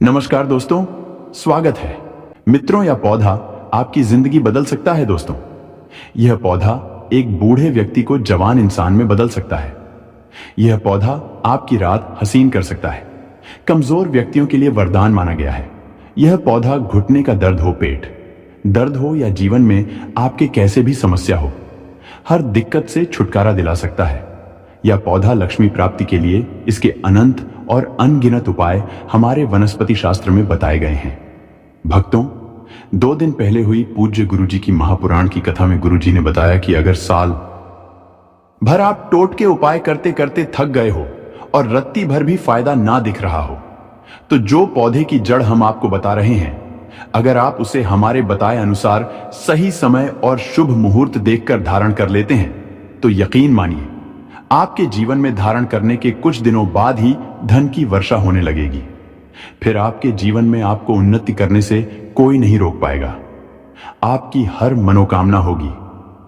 नमस्कार दोस्तों, स्वागत है। मित्रों, यह पौधा आपकी जिंदगी बदल सकता है। दोस्तों, यह पौधा एक बूढ़े व्यक्ति को जवान इंसान में बदल सकता है। यह पौधा आपकी रात हसीन कर सकता है। कमजोर व्यक्तियों के लिए वरदान माना गया है। यह पौधा घुटने का दर्द हो, पेट दर्द हो या जीवन में आपके कैसे भी समस्या हो, हर दिक्कत से छुटकारा दिला सकता है। यह पौधा लक्ष्मी प्राप्ति के लिए इसके अनंत और अनगिनत उपाय हमारे वनस्पति शास्त्र में बताए गए हैं। भक्तों, 2 दिन पहले हुई पूज्य गुरुजी की महापुराण की कथा में गुरुजी ने बताया कि अगर साल भर आप टोटके उपाय करते करते थक गए हो और रत्ती भर भी फायदा ना दिख रहा हो, तो जो पौधे की जड़ हम आपको बता रहे हैं, अगर आप उसे हमारे बताए अनुसार सही समय और शुभ मुहूर्त देखकर धारण कर लेते हैं, तो यकीन मानिए आपके जीवन में धारण करने के कुछ दिनों बाद ही धन की वर्षा होने लगेगी। फिर आपके जीवन में आपको उन्नति करने से कोई नहीं रोक पाएगा। आपकी हर मनोकामना होगी,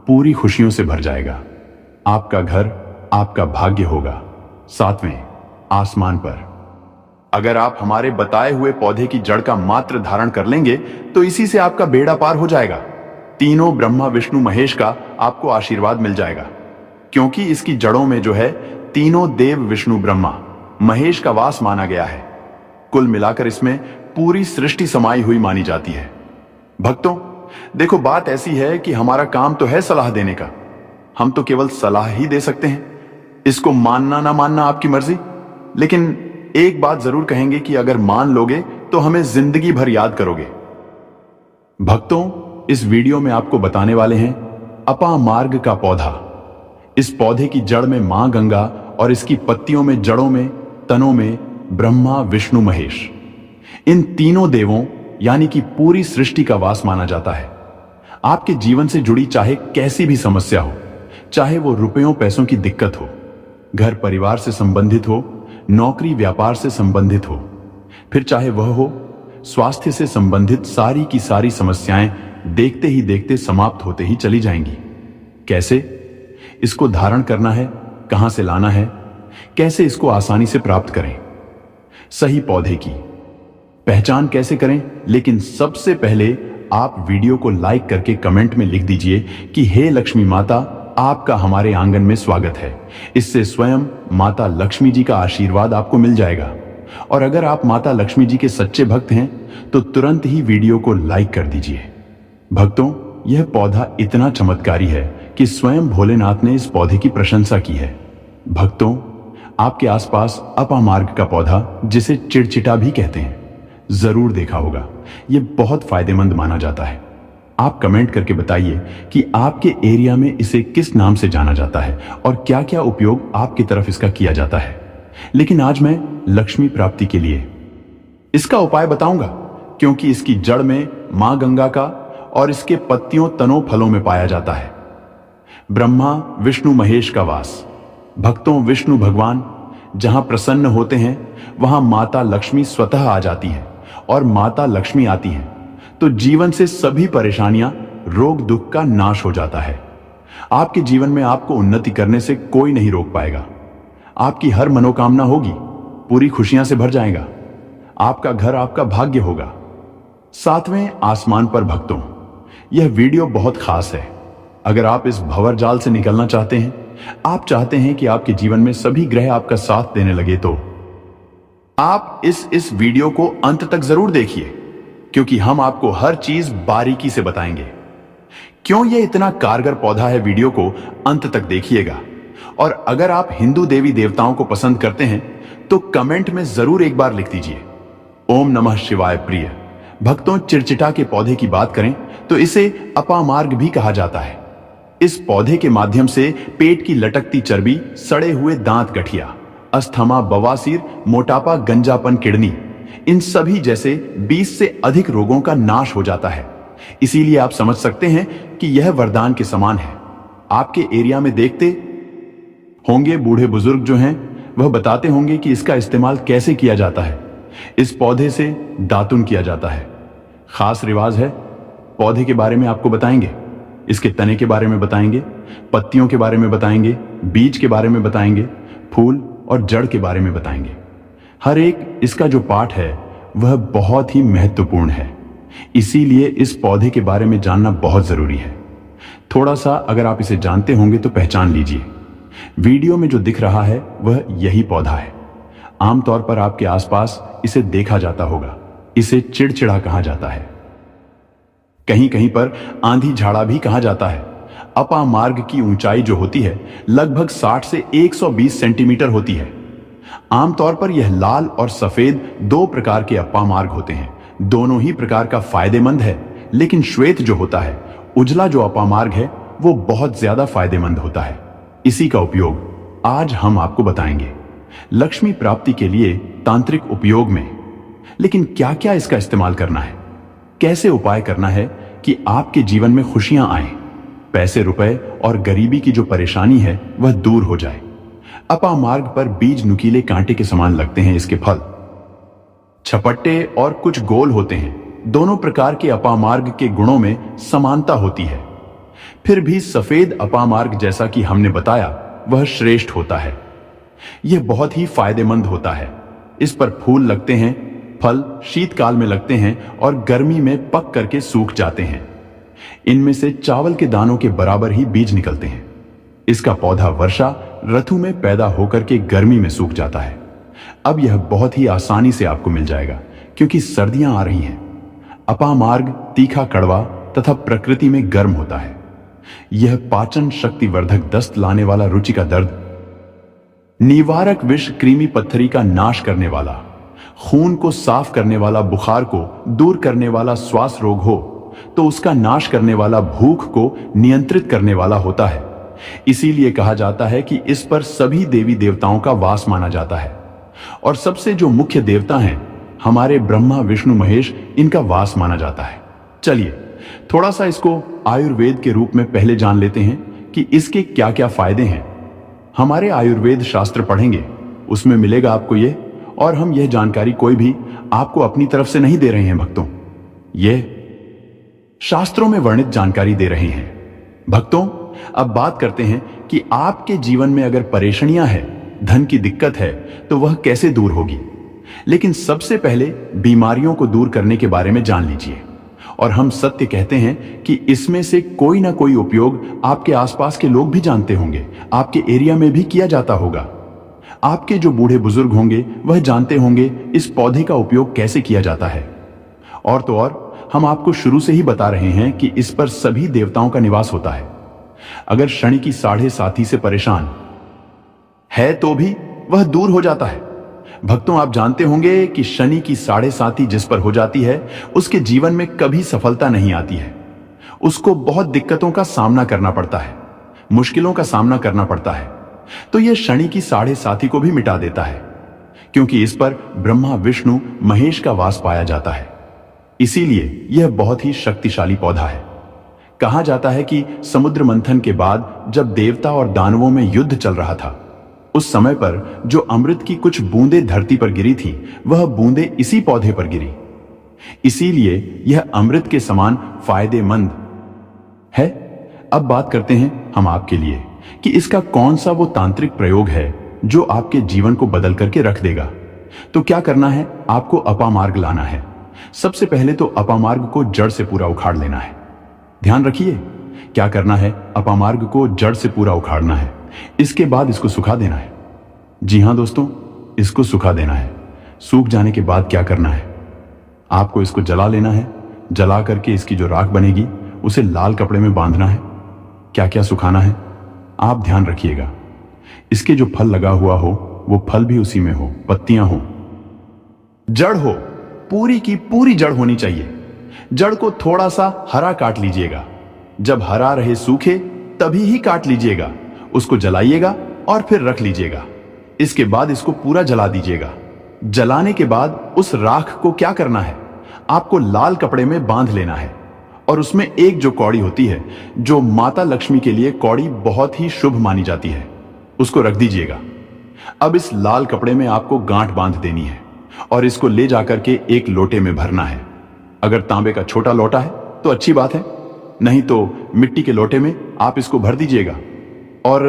पूरी खुशियों से भर जाएगा। आपका घर आपका भाग्य होगा, 7वें आसमान पर। अगर आप हमारे बताए हुए पौधे की जड़ का मात्र धारण कर लेंगे, तो इसी से आपका बेड़ा पार हो जाएगा। तीनों ब्रह्मा विष्णु महेश का आपको आशीर्वाद मिल जाएगा, क्योंकि इसकी जड़ों में जो है तीनों देव विष्णु ब्रह्मा महेश का वास माना गया है। कुल मिलाकर इसमें पूरी सृष्टि समाई हुई मानी जाती है। भक्तों, देखो, बात ऐसी है कि हमारा काम तो है सलाह देने का। हम तो केवल सलाह ही दे सकते हैं। इसको मानना ना मानना आपकी मर्जी, लेकिन एक बात जरूर कहेंगे कि अगर मान लोगे तो हमें जिंदगी भर याद करोगे। भक्तों, इस वीडियो में आपको बताने वाले हैं अपामार्ग का पौधा। इस पौधे की जड़ में मां गंगा और इसकी पत्तियों में, जड़ों में, तनों में ब्रह्मा विष्णु महेश, इन तीनों देवों यानी कि पूरी सृष्टि का वास माना जाता है। आपके जीवन से जुड़ी चाहे कैसी भी समस्या हो, चाहे वो रुपयों पैसों की दिक्कत हो, घर परिवार से संबंधित हो, नौकरी व्यापार से संबंधित हो, फिर चाहे वह हो स्वास्थ्य से संबंधित, सारी की सारी समस्याएं देखते ही देखते समाप्त होते ही चली जाएंगी। कैसे इसको धारण करना है, कहां से लाना है, कैसे इसको आसानी से प्राप्त करें, सही पौधे की पहचान कैसे करें। लेकिन सबसे पहले आप वीडियो को लाइक करके कमेंट में लिख दीजिए कि हे लक्ष्मी माता, आपका हमारे आंगन में स्वागत है। इससे स्वयं माता लक्ष्मी जी का आशीर्वाद आपको मिल जाएगा। और अगर आप माता लक्ष्मी जी के सच्चे भक्त हैं तो तुरंत ही वीडियो को लाइक कर दीजिए। भक्तों, यह पौधा इतना चमत्कारी है कि स्वयं भोलेनाथ ने इस पौधे की प्रशंसा की है। भक्तों, आपके आसपास अपामार्ग का पौधा, जिसे चिड़चिटा भी कहते हैं, जरूर देखा होगा। यह बहुत फायदेमंद माना जाता है। आप कमेंट करके बताइए कि आपके एरिया में इसे किस नाम से जाना जाता है और क्या क्या उपयोग आपकी तरफ इसका किया जाता है। लेकिन आज मैं लक्ष्मी प्राप्ति के लिए इसका उपाय बताऊंगा, क्योंकि इसकी जड़ में मां गंगा का और इसके पत्तियों, तनों, फलों में पाया जाता है ब्रह्मा विष्णु महेश का वास। भक्तों, विष्णु भगवान जहां प्रसन्न होते हैं वहां माता लक्ष्मी स्वतः आ जाती हैं, और माता लक्ष्मी आती हैं तो जीवन से सभी परेशानियां, रोग दुख का नाश हो जाता है। आपके जीवन में आपको उन्नति करने से कोई नहीं रोक पाएगा। आपकी हर मनोकामना होगी, पूरी खुशियां से भर जाएगा। आपका घर आपका भाग्य होगा। 7वें आसमान पर। भक्तों, यह वीडियो बहुत खास है। अगर आप इस भंवर जाल से निकलना चाहते हैं, आप चाहते हैं कि आपके जीवन में सभी ग्रह आपका साथ देने लगे, तो आप इस वीडियो को अंत तक जरूर देखिए, क्योंकि हम आपको हर चीज बारीकी से बताएंगे। क्यों यह इतना कारगर पौधा है, वीडियो को अंत तक देखिएगा। और अगर आप हिंदू देवी देवताओं को पसंद करते हैं तो कमेंट में जरूर एक बार लिख दीजिए ओम नमः शिवाय प्रिय। भक्तों, चिड़चिटा के पौधे की बात करें तो इसे अपामार्ग भी कहा जाता है। इस पौधे के माध्यम से पेट की लटकती चर्बी, सड़े हुए दांत, गठिया, अस्थमा, बवासीर, मोटापा, गंजापन, किडनी, इन सभी जैसे 20 से अधिक रोगों का नाश हो जाता है। इसीलिए आप समझ सकते हैं कि यह वरदान के समान है। आपके एरिया में देखते होंगे बूढ़े बुजुर्ग जो हैं, वह बताते होंगे कि इसका इस्तेमाल कैसे किया जाता है। इस पौधे से दातुन किया जाता है। खास रिवाज है। पौधे के बारे में आपको बताएंगे, इसके तने के बारे में बताएंगे, पत्तियों के बारे में बताएंगे, बीज के बारे में बताएंगे, फूल और जड़ के बारे में बताएंगे। हर एक इसका जो पार्ट है वह बहुत ही महत्वपूर्ण है। इसीलिए इस पौधे के बारे में जानना बहुत जरूरी है। थोड़ा सा अगर आप इसे जानते होंगे तो पहचान लीजिए। वीडियो में जो दिख रहा है वह यही पौधा है। आमतौर पर आपके आसपास इसे देखा जाता होगा। इसे चिड़चिड़ा कहा जाता है, कहीं कहीं पर आंधी झाड़ा भी कहा जाता है। अपामार्ग की ऊंचाई जो होती है लगभग 60 से 120 सेंटीमीटर होती है। आमतौर पर यह लाल और सफेद दो प्रकार के अपामार्ग होते हैं। दोनों ही प्रकार का फायदेमंद है, लेकिन श्वेत जो होता है, उजला जो अपामार्ग है, वो बहुत ज्यादा फायदेमंद होता है। इसी का उपयोग आज हम आपको बताएंगे लक्ष्मी प्राप्ति के लिए तांत्रिक उपयोग में। लेकिन क्या क्या इसका इस्तेमाल करना है, कैसे उपाय करना है कि आपके जीवन में खुशियां आए, पैसे रुपए और गरीबी की जो परेशानी है वह दूर हो जाए। अपामार्ग पर बीज नुकीले कांटे के समान लगते हैं। इसके फल छपट्टे और कुछ गोल होते हैं। दोनों प्रकार के अपामार्ग के गुणों में समानता होती है। फिर भी सफेद अपामार्ग, जैसा कि हमने बताया, वह श्रेष्ठ होता है। यह बहुत ही फायदेमंद होता है। इस पर फूल लगते हैं, फल शीतकाल में लगते हैं और गर्मी में पक करके सूख जाते हैं। इनमें से चावल के दानों के बराबर ही बीज निकलते हैं। इसका पौधा वर्षा ऋतु में पैदा होकर के गर्मी में सूख जाता है। अब यह बहुत ही आसानी से आपको मिल जाएगा क्योंकि सर्दियां आ रही हैं। अपामार्ग तीखा, कड़वा तथा प्रकृति में गर्म होता है। यह पाचन शक्ति वर्धक, दस्त लाने वाला, रुचि का दर्द, निवारक, विष, कृमि पत्थरी का नाश करने वाला, खून को साफ करने वाला, बुखार को दूर करने वाला, श्वास रोग हो तो उसका नाश करने वाला, भूख को नियंत्रित करने वाला होता है। इसीलिए कहा जाता है कि इस पर सभी देवी देवताओं का वास माना जाता है। और सबसे जो मुख्य देवता हैं, हमारे ब्रह्मा, विष्णु, महेश, इनका वास माना जाता है। चलिए थोड़ा सा इसको आयुर्वेद के रूप में पहले जान लेते हैं कि इसके क्या क्या फायदे हैं। हमारे आयुर्वेद शास्त्र पढ़ेंगे, उसमें मिलेगा आपको ये। और हम यह जानकारी कोई भी आपको अपनी तरफ से नहीं दे रहे हैं भक्तों, यह शास्त्रों में वर्णित जानकारी दे रहे हैं। भक्तों, अब बात करते हैं कि आपके जीवन में अगर परेशानियां हैं, धन की दिक्कत है, तो वह कैसे दूर होगी। लेकिन सबसे पहले बीमारियों को दूर करने के बारे में जान लीजिए। और हम सत्य कहते हैं कि इसमें से कोई ना कोई उपयोग आपके आसपास के लोग भी जानते होंगे, आपके एरिया में भी किया जाता होगा। आपके जो बूढ़े बुजुर्ग होंगे वह जानते होंगे इस पौधे का उपयोग कैसे किया जाता है। और तो और हम आपको शुरू से ही बता रहे हैं कि इस पर सभी देवताओं का निवास होता है। अगर शनि की साढ़े साथी से परेशान है तो भी वह दूर हो जाता है। भक्तों, आप जानते होंगे कि शनि की साढ़े साथी जिस पर हो जाती है, उसके जीवन में कभी सफलता नहीं आती है। उसको बहुत दिक्कतों का सामना करना पड़ता है, मुश्किलों का सामना करना पड़ता है। तो यह शनि की साढ़े साथी को भी मिटा देता है, क्योंकि इस पर ब्रह्मा, विष्णु, महेश का वास पाया जाता है। इसीलिए यह बहुत ही शक्तिशाली पौधा है। कहा जाता है कि समुद्र मंथन के बाद जब देवता और दानवों में युद्ध चल रहा था, उस समय पर जो अमृत की कुछ बूंदें धरती पर गिरी थी, वह बूंदें इसी पौधे पर गिरी। इसीलिए यह अमृत के समान फायदेमंद है। अब बात करते हैं हम आपके लिए कि इसका कौन सा वो तांत्रिक प्रयोग है जो आपके जीवन को बदल करके रख देगा। तो क्या करना है, आपको अपामार्ग लाना है। सबसे पहले तो अपामार्ग को जड़ से पूरा उखाड़ लेना है। ध्यान रखिए, क्या करना है, अपामार्ग को जड़ से पूरा उखाड़ना है। इसके बाद इसको सुखा देना है। जी हां दोस्तों, इसको सुखा देना है। सूख जाने के बाद क्या करना है, आपको इसको जला लेना है। जला करके इसकी जो राख बनेगी उसे लाल कपड़े में बांधना है। क्या क्या सुखाना है आप ध्यान रखिएगा। इसके जो फल लगा हुआ हो वो फल भी उसी में हो, पत्तियां हो, जड़ हो, पूरी की पूरी जड़ होनी चाहिए। जड़ को थोड़ा सा हरा काट लीजिएगा। जब हरा रहे, सूखे, तभी ही काट लीजिएगा। उसको जलाइएगा और फिर रख लीजिएगा। इसके बाद इसको पूरा जला दीजिएगा। जलाने के बाद उस राख को क्या करना है, आपको लाल कपड़े में बांध लेना है। और उसमें एक जो कौड़ी होती है, जो माता लक्ष्मी के लिए कौड़ी बहुत ही शुभ मानी जाती है, उसको रख दीजिएगा। अब इस लाल कपड़े में आपको गांठ बांध देनी है और इसको ले जाकर के एक लोटे में भरना है। अगर तांबे का छोटा लोटा है तो अच्छी बात है, नहीं तो मिट्टी के लोटे में आप इसको भर दीजिएगा और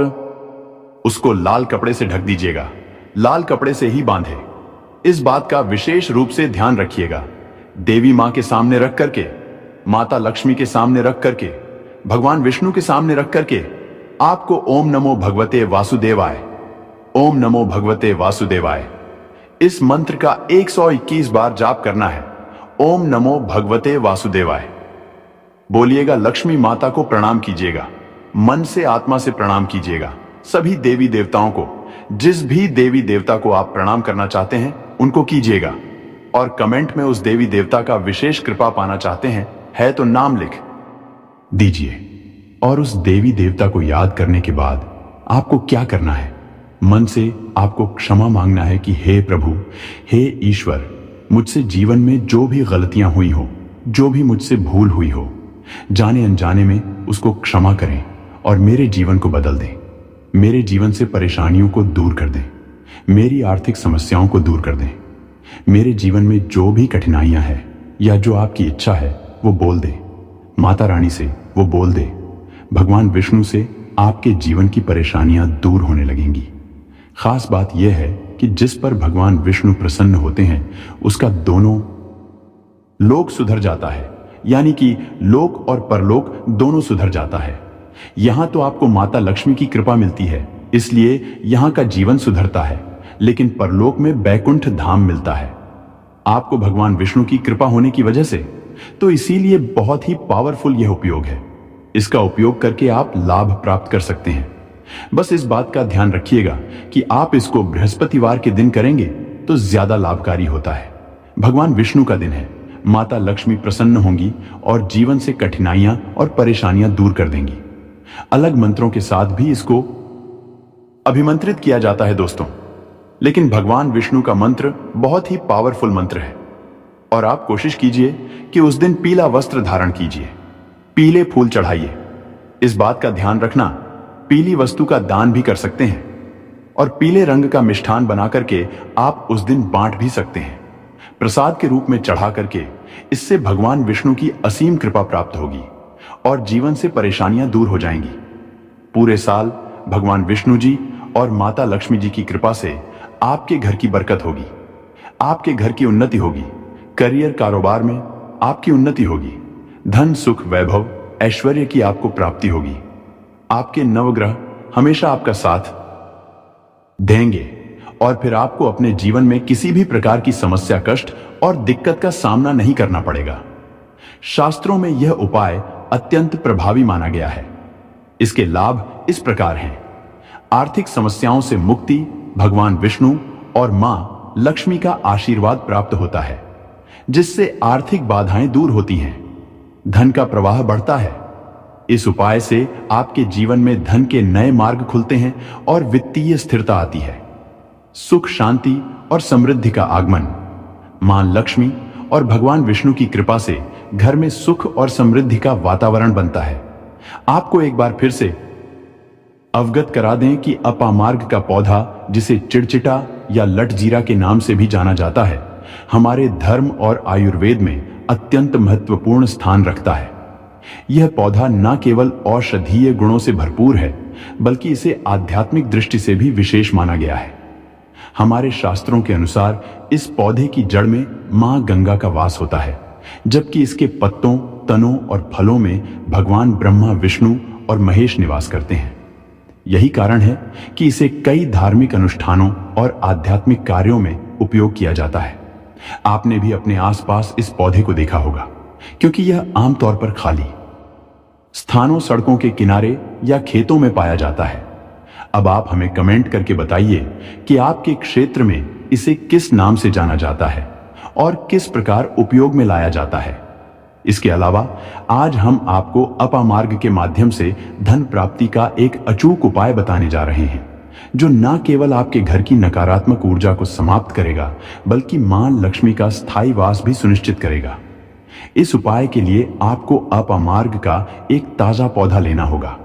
उसको लाल कपड़े से ढक दीजिएगा। लाल कपड़े से ही बांधे। इस बात का विशेष रूप से ध्यान रखिएगा। देवी मां के सामने रख करके, माता लक्ष्मी के सामने रख करके, भगवान विष्णु के सामने रख करके आपको ओम नमो भगवते वासुदेवाय, ओम नमो भगवते वासुदेवाय इस मंत्र का 121 बार जाप करना है। ओम नमो भगवते वासुदेवाय बोलिएगा। लक्ष्मी माता को प्रणाम कीजिएगा, मन से आत्मा से प्रणाम कीजिएगा। सभी देवी देवताओं को, जिस भी देवी देवता को आप प्रणाम करना चाहते हैं उनको कीजिएगा। और कमेंट में उस देवी देवता का विशेष कृपा पाना चाहते हैं है तो नाम लिख दीजिए। और उस देवी देवता को याद करने के बाद आपको क्या करना है, मन से आपको क्षमा मांगना है कि हे प्रभु, हे ईश्वर, मुझसे जीवन में जो भी गलतियां हुई हो, जो भी मुझसे भूल हुई हो, जाने अनजाने में उसको क्षमा करें और मेरे जीवन को बदल दें। मेरे जीवन से परेशानियों को दूर कर दें, मेरी आर्थिक समस्याओं को दूर कर दें। मेरे जीवन में जो भी कठिनाइयां हैं या जो आपकी इच्छा है वो बोल दे। माता रानी से वो बोल दे, भगवान विष्णु से आपके जीवन की परेशानियां दूर होने लगेंगी। खास बात यह है कि जिस पर भगवान विष्णु प्रसन्न होते हैं उसका दोनों लोक सुधर जाता है, यानी कि लोक और परलोक दोनों सुधर जाता है। यहां तो आपको माता लक्ष्मी की कृपा मिलती है, इसलिए यहां का जीवन सुधरता है, लेकिन परलोक में बैकुंठ धाम मिलता है आपको भगवान विष्णु की कृपा होने की वजह से। तो इसीलिए बहुत ही पावरफुल यह उपयोग है। इसका उपयोग करके आप लाभ प्राप्त कर सकते हैं। बस इस बात का ध्यान रखिएगा कि आप इसको बृहस्पतिवार के दिन करेंगे तो ज्यादा लाभकारी होता है। भगवान विष्णु का दिन है, माता लक्ष्मी प्रसन्न होंगी और जीवन से कठिनाइयां और परेशानियां दूर कर देंगी। अलग मंत्रों के साथ भी इसको अभिमंत्रित किया जाता है दोस्तों, लेकिन भगवान विष्णु का मंत्र बहुत ही पावरफुल मंत्र है। और आप कोशिश कीजिए कि उस दिन पीला वस्त्र धारण कीजिए, पीले फूल चढ़ाइए। इस बात का ध्यान रखना, पीली वस्तु का दान भी कर सकते हैं और पीले रंग का मिष्ठान बना करके आप उस दिन बांट भी सकते हैं प्रसाद के रूप में चढ़ा करके। इससे भगवान विष्णु की असीम कृपा प्राप्त होगी और जीवन से परेशानियां दूर हो जाएंगी। पूरे साल भगवान विष्णु जी और माता लक्ष्मी जी की कृपा से आपके घर की बरकत होगी, आपके घर की उन्नति होगी, करियर कारोबार में आपकी उन्नति होगी, धन सुख वैभव ऐश्वर्य की आपको प्राप्ति होगी। आपके नवग्रह हमेशा आपका साथ देंगे और फिर आपको अपने जीवन में किसी भी प्रकार की समस्या, कष्ट और दिक्कत का सामना नहीं करना पड़ेगा। शास्त्रों में यह उपाय अत्यंत प्रभावी माना गया है। इसके लाभ इस प्रकार हैं। आर्थिक समस्याओं से मुक्ति भगवान विष्णु और मां लक्ष्मी का आशीर्वाद प्राप्त होता है, जिससे आर्थिक बाधाएं दूर होती हैं, धन का प्रवाह बढ़ता है। इस उपाय से आपके जीवन में धन के नए मार्ग खुलते हैं और वित्तीय स्थिरता आती है। सुख, शांति और समृद्धि का आगमन। मां लक्ष्मी और भगवान विष्णु की कृपा से घर में सुख और समृद्धि का वातावरण बनता है। आपको एक बार फिर से अवगत करा दें कि अपामार्ग का पौधा, जिसे चिड़चिटा या लटजीरा के नाम से भी जाना जाता है, हमारे धर्म और आयुर्वेद में अत्यंत महत्वपूर्ण स्थान रखता है। यह पौधा न केवल औषधीय गुणों से भरपूर है, बल्कि इसे आध्यात्मिक दृष्टि से भी विशेष माना गया है। हमारे शास्त्रों के अनुसार इस पौधे की जड़ में मां गंगा का वास होता है, जबकि इसके पत्तों, तनों और फलों में भगवान ब्रह्मा, विष्णु और महेश निवास करते हैं। यही कारण है कि इसे कई धार्मिक अनुष्ठानों और आध्यात्मिक कार्यों में उपयोग किया जाता है। आपने भी अपने आसपास इस पौधे को देखा होगा, क्योंकि यह आमतौर पर खाली स्थानों, सड़कों के किनारे या खेतों में पाया जाता है। अब आप हमें कमेंट करके बताइए कि आपके क्षेत्र में इसे किस नाम से जाना जाता है और किस प्रकार उपयोग में लाया जाता है। इसके अलावा आज हम आपको अपामार्ग के माध्यम से धन प्राप्ति का एक अचूक उपाय बताने जा रहे हैं, जो न केवल आपके घर की नकारात्मक ऊर्जा को समाप्त करेगा, बल्कि मां लक्ष्मी का स्थायी वास भी सुनिश्चित करेगा। इस उपाय के लिए आपको अपामार्ग का एक ताजा पौधा लेना होगा।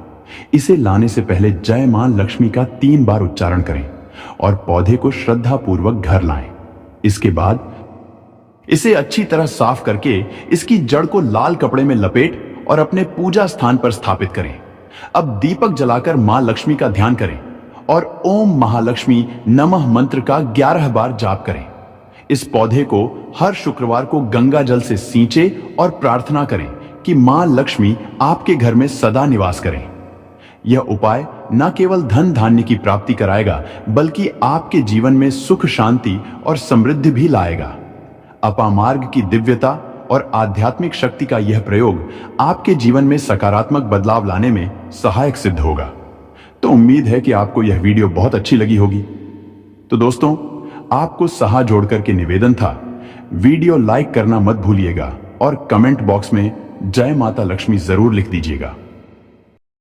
इसे लाने से पहले जय मां लक्ष्मी का 3 बार उच्चारण करें और पौधे को श्रद्धा पूर्वक घर लाएं। इसके बाद इसे अच्छी तरह साफ करके इसकी जड़ को लाल कपड़े में लपेट और अपने पूजा स्थान पर स्थापित करें। अब दीपक जलाकर मां लक्ष्मी का ध्यान करें और ओम महालक्ष्मी नमः मंत्र का 11 बार जाप करें। इस पौधे को हर शुक्रवार को गंगा जल से सींचे और प्रार्थना करें कि मां लक्ष्मी आपके घर में सदा निवास करें। यह उपाय न केवल धन धान्य की प्राप्ति कराएगा, बल्कि आपके जीवन में सुख, शांति और समृद्धि भी लाएगा। अपामार्ग की दिव्यता और आध्यात्मिक शक्ति का यह प्रयोग आपके जीवन में सकारात्मक बदलाव लाने में सहायक सिद्ध होगा। तो उम्मीद है कि आपको यह वीडियो बहुत अच्छी लगी होगी। तो दोस्तों, आपको सहा जोड़कर के निवेदन था, वीडियो लाइक करना मत भूलिएगा और कमेंट बॉक्स में जय माता लक्ष्मी जरूर लिख दीजिएगा।